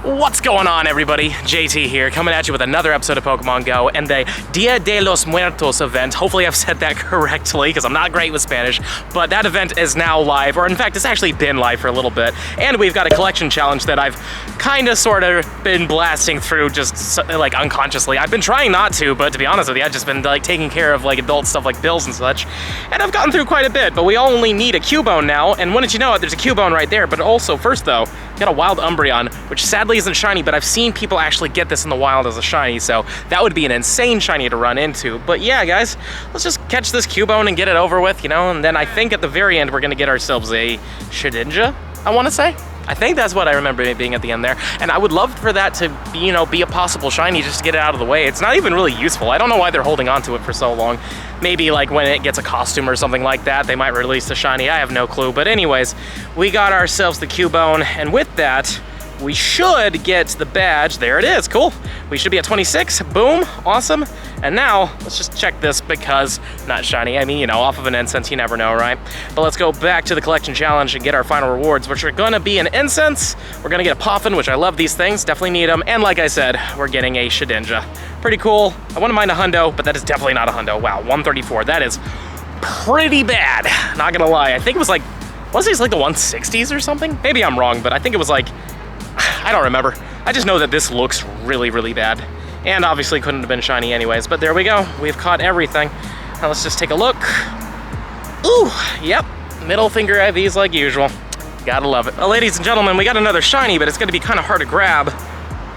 What's going on, everybody? JT here, coming at you with another episode of Pokemon GO and the Dia de los Muertos event. Hopefully I've said that correctly, because I'm not great with Spanish, but that event is now live, or in fact, it's actually been live for a little bit, and we've got a collection challenge that I've kind of, sort of been blasting through just, like, unconsciously. I've been trying not to, but to be honest with you, I've just been, like, taking care of, like, adult stuff like bills and such, and I've gotten through quite a bit, but we only need a Cubone now, and wouldn't you know it, there's a Cubone right there, but also, first though, got a wild Umbreon, which sadly isn't shiny, but I've seen people actually get this in the wild as a shiny, so that would be an insane shiny to run into. But yeah, guys, let's just catch this Cubone and get it over with, you know, and then I think at the very end we're gonna get ourselves a Shedinja, I wanna say. I think that's what I remember it being at the end there, and I would love for that to, you know, be a possible shiny just to get it out of the way. It's not even really useful. I don't know why they're holding on to it for so long. Maybe like when it gets a costume or something like that, they might release the shiny. I have no clue. But anyways, we got ourselves the Cubone, and with that, we should get the badge. There it is, cool. We should be at 26, boom, awesome. And now, let's just check this because, not shiny, I mean, you know, off of an incense, you never know, right? But let's go back to the collection challenge and get our final rewards, which are gonna be an incense, we're gonna get a Poffin, which I love these things, definitely need them, and like I said, we're getting a Shedinja. Pretty cool. I wouldn't mind a Hundo, but that is definitely not a Hundo. Wow, 134, that is pretty bad, not gonna lie. I think it was like, was it like the 160s or something? Maybe I'm wrong, but I think it was like, I don't remember. I just know that this looks really, really bad. And obviously couldn't have been shiny anyways, but there we go. We've caught everything. Now let's just take a look. Ooh, yep, middle finger IVs like usual. Gotta love it. Well, ladies and gentlemen, we got another shiny, but it's gonna be kind of hard to grab.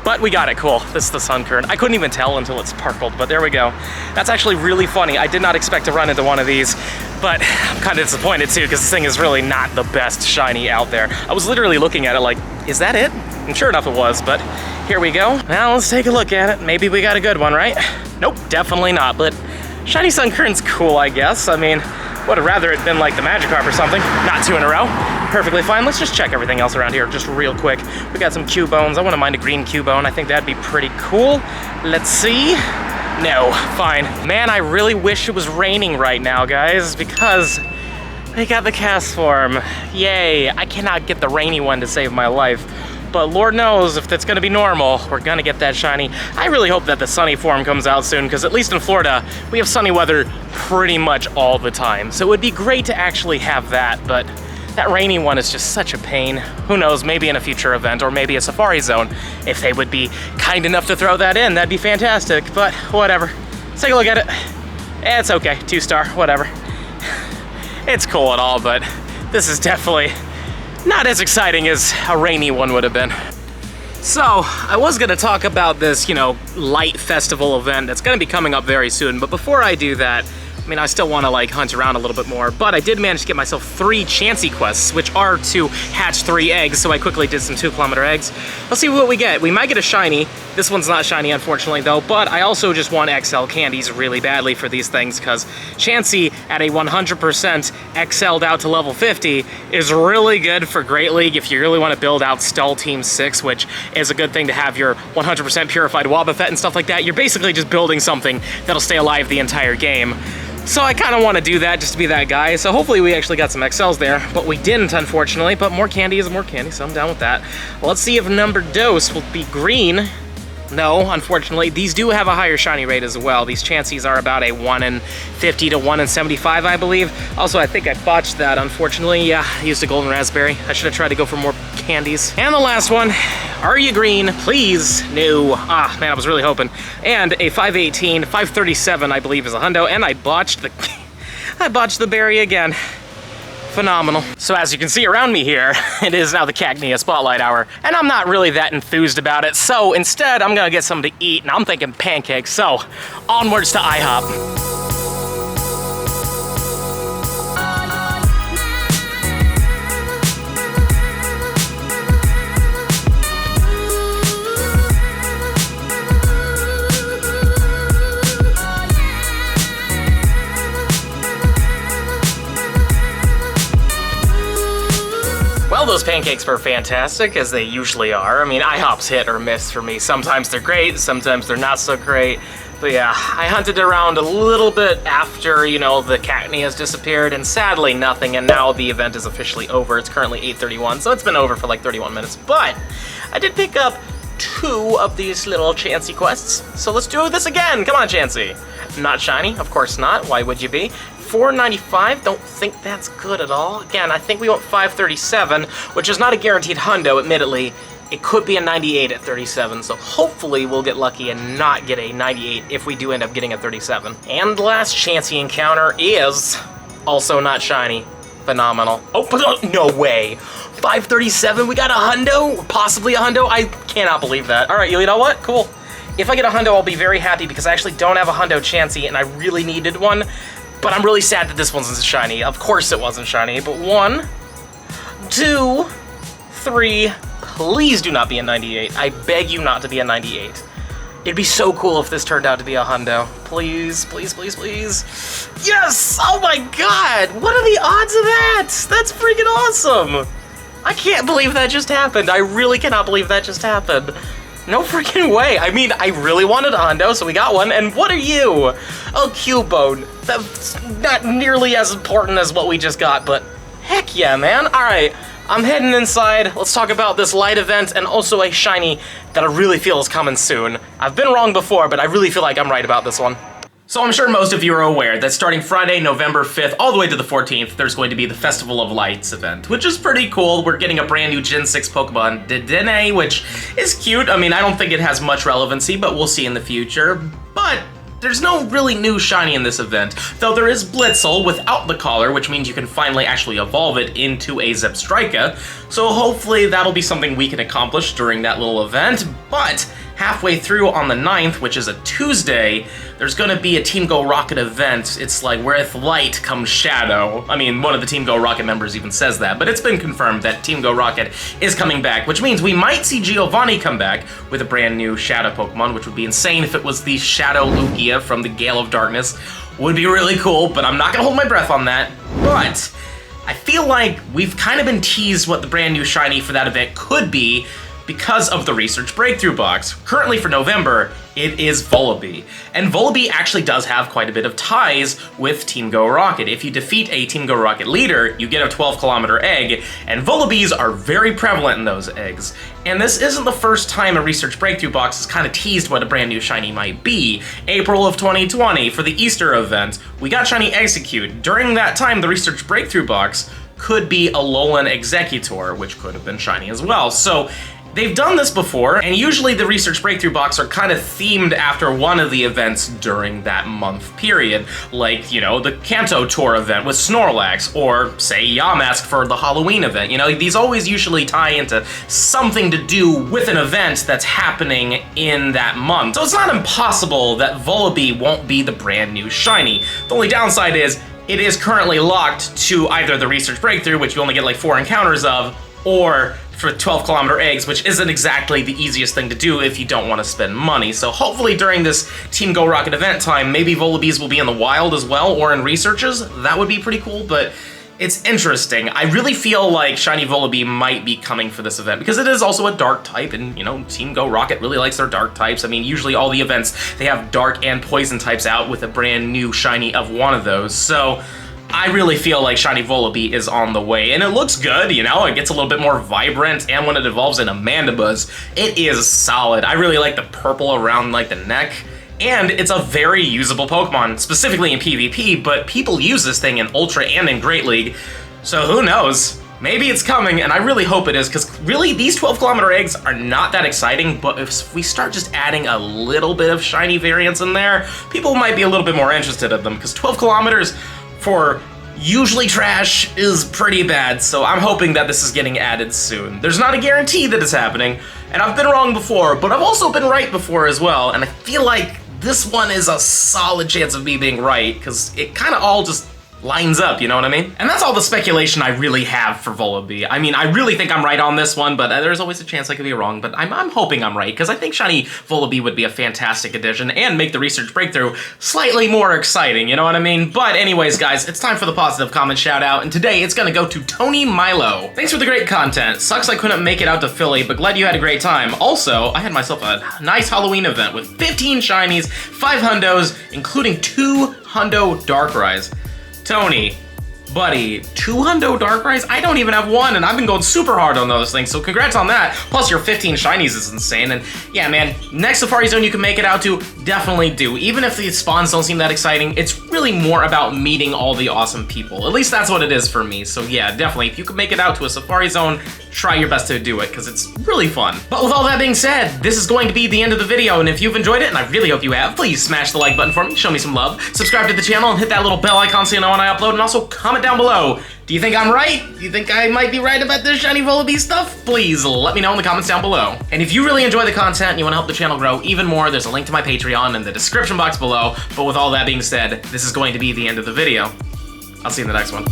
But we got it, cool. This is the Sun Current. I couldn't even tell until it sparkled, but there we go. That's actually really funny. I did not expect to run into one of these, but I'm kind of disappointed too, because this thing is really not the best shiny out there. I was literally looking at it like, is that it? And sure enough it was, but here we go. Now let's take a look at it. Maybe we got a good one, right? Nope, definitely not, but Shiny Sun Current's cool, I guess. I mean, would have rather it been like the Magikarp or something. Not two in a row. Perfectly fine. Let's just check everything else around here just real quick. We got some Cubones. I wouldn't mind a green Cubone. I think that'd be pretty cool. Let's see. No, fine. Man, I really wish it was raining right now, guys, because they got the cast form. Yay. I cannot get the rainy one to save my life. But Lord knows if that's gonna be normal, we're gonna get that shiny. I really hope that the sunny form comes out soon, because at least in Florida, we have sunny weather pretty much all the time. So it would be great to actually have that, but that rainy one is just such a pain. Who knows, maybe in a future event, or maybe a Safari Zone. If they would be kind enough to throw that in, that'd be fantastic, but whatever. Let's take a look at it. It's okay, 2-star, whatever. It's cool and all, but this is definitely not as exciting as a rainy one would have been. So, I was gonna talk about this, you know, light festival event that's gonna be coming up very soon, but before I do that, I mean, I still wanna like hunt around a little bit more, but I did manage to get myself 3 Chansey quests, which are to hatch 3 eggs, so I quickly did some 2-kilometer eggs. Let's see what we get. We might get a shiny. This one's not shiny, unfortunately, though, but I also just want XL candies really badly for these things, because Chansey at a 100% XL'd out to level 50 is really good for Great League if you really want to build out Stall Team 6, which is a good thing to have your 100% purified Wobbuffet and stuff like that. You're basically just building something that'll stay alive the entire game. So I kind of want to do that just to be that guy. So hopefully we actually got some XLs there, but we didn't, unfortunately. But more candy is more candy, so I'm down with that. Let's see if number dose will be green. No, unfortunately, these do have a higher shiny rate as well. These Chanseys are about a 1 in 50 to 1 in 75, I believe. Also, I think I botched that, unfortunately. Yeah, I used a golden raspberry. I should have tried to go for more candies. And the last one, are you green? Please. No. Ah, man, I was really hoping. And a 518, 537, I believe, is a Hundo, and I botched the berry again. Phenomenal. So as you can see around me here, it is now the Cacnea Spotlight Hour, and I'm not really that enthused about it, so instead I'm gonna get something to eat, and I'm thinking pancakes, so onwards to IHOP. Well, those pancakes were fantastic, as they usually are. I mean, IHOP's hit or miss for me. Sometimes they're great, sometimes they're not so great. But yeah, I hunted around a little bit after, you know, the Cacnea has disappeared, and sadly nothing, and now the event is officially over. It's currently 8:31, so it's been over for like 31 minutes. But I did pick up 2 of these little Chansey quests. So let's do this again. Come on, Chansey. Not shiny, of course not. Why would you be? 495, don't think that's good at all. Again, I think we want 537, which is not a guaranteed hundo, admittedly. It could be a 98 at 37, so hopefully we'll get lucky and not get a 98 if we do end up getting a 37. And the last Chansey encounter is also not shiny. Phenomenal. Oh, no way. 537, we got a hundo? Possibly a hundo? I cannot believe that. All right, you know what? Cool. If I get a hundo, I'll be very happy because I actually don't have a hundo Chansey and I really needed one. But I'm really sad that this one's shiny. Of course it wasn't shiny, but 1, 2, 3, please do not be a 98. I beg you not to be a 98. It'd be so cool if this turned out to be a hundo. Please, please, please, please. Yes! Oh my god! What are the odds of that? That's freaking awesome! I can't believe that just happened. I really cannot believe that just happened. No freaking way. I mean, I really wanted a hundo, so we got one. And what are you? Oh, Cubone. That's not nearly as important as what we just got, but heck yeah, man. All right, I'm heading inside. Let's talk about this light event and also a shiny that I really feel is coming soon. I've been wrong before, but I really feel like I'm right about this one. So I'm sure most of you are aware that starting Friday, November 5th, all the way to the 14th, there's going to be the Festival of Lights event, which is pretty cool. We're getting a brand new Gen 6 Pokemon, Dedenne, which is cute. I mean, I don't think it has much relevancy, but we'll see in the future. But there's no really new shiny in this event, though there is Blitzel without the collar, which means you can finally actually evolve it into a Zebstrika. So hopefully that'll be something we can accomplish during that little event. But halfway through on the 9th, which is a Tuesday, there's gonna be a Team Go Rocket event. It's like with light comes shadow. I mean, one of the Team Go Rocket members even says that, but it's been confirmed that Team Go Rocket is coming back, which means we might see Giovanni come back with a brand new Shadow Pokemon, which would be insane if it was the Shadow Lugia from the Gale of Darkness. Would be really cool, but I'm not gonna hold my breath on that. But I feel like we've kind of been teased what the brand new shiny for that event could be because of the Research Breakthrough Box. Currently for November, it is Vullaby. And Vullaby actually does have quite a bit of ties with Team Go Rocket. If you defeat a Team Go Rocket leader, you get a 12-kilometer egg, and Vullabys are very prevalent in those eggs. And this isn't the first time a Research Breakthrough Box has kind of teased what a brand new shiny might be. April of 2020, for the Easter event, we got Shiny Execute. During that time, the Research Breakthrough Box could be Alolan Executor, which could have been shiny as well. So they've done this before, and usually the Research Breakthrough Box are kind of themed after one of the events during that month period. Like, you know, the Kanto Tour event with Snorlax, or, say, Yamask for the Halloween event. You know, these always usually tie into something to do with an event that's happening in that month. So it's not impossible that Vullaby won't be the brand new shiny. The only downside is, it is currently locked to either the Research Breakthrough, which you only get like 4 encounters of, or for 12-kilometer eggs, which isn't exactly the easiest thing to do if you don't want to spend money. So hopefully during this Team Go Rocket event time, maybe Vullabys will be in the wild as well, or in researches. That would be pretty cool, but it's interesting. I really feel like Shiny Vullaby might be coming for this event, because it is also a dark type, and, you know, Team Go Rocket really likes their dark types. I mean, usually all the events, they have dark and poison types out with a brand new shiny of one of those. So I really feel like Shiny Vullaby is on the way, and it looks good, you know? It gets a little bit more vibrant, and when it evolves in a Mandibuzz, it is solid. I really like the purple around, like, the neck, and it's a very usable Pokemon, specifically in PvP, but people use this thing in Ultra and in Great League, so who knows? Maybe it's coming, and I really hope it is, because really, these 12-kilometer eggs are not that exciting, but if we start just adding a little bit of shiny variants in there, people might be a little bit more interested in them, because 12 kilometers for usually trash is pretty bad, so I'm hoping that this is getting added soon. There's not a guarantee that it's happening, and I've been wrong before, but I've also been right before as well, and I feel like this one is a solid chance of me being right, because it kind of all just lines up, you know what I mean? And that's all the speculation I really have for Vullaby. I mean, I really think I'm right on this one, but there's always a chance I could be wrong, but I'm hoping I'm right, because I think Shiny Vullaby would be a fantastic addition and make the Research Breakthrough slightly more exciting, you know what I mean? But anyways, guys, it's time for the positive comment shout out, and today it's gonna go to Tony Milo. Thanks for the great content. Sucks I couldn't make it out to Philly, but glad you had a great time. Also, I had myself a nice Halloween event with 15 shinies, 5 hundos, including 2 hundo Darkrai's. Tony, Buddy, 2 Hundo Darkrai's? I don't even have one, and I've been going super hard on those things, so congrats on that. Plus, your 15 shinies is insane, and yeah, man, next Safari Zone you can make it out to, definitely do. Even if the spawns don't seem that exciting, it's really more about meeting all the awesome people. At least that's what it is for me, so yeah, definitely, if you can make it out to a Safari Zone, try your best to do it, because it's really fun. But with all that being said, this is going to be the end of the video, and if you've enjoyed it, and I really hope you have, please smash the like button for me, show me some love, subscribe to the channel, and hit that little bell icon so you know when I upload, and also comment down below. Do you think I'm right? Do you think I might be right about this Shiny Vullaby stuff? Please let me know in the comments down below. And if you really enjoy the content and you want to help the channel grow even more, there's a link to my Patreon in the description box below. But with all that being said, this is going to be the end of the video. I'll see you in the next one.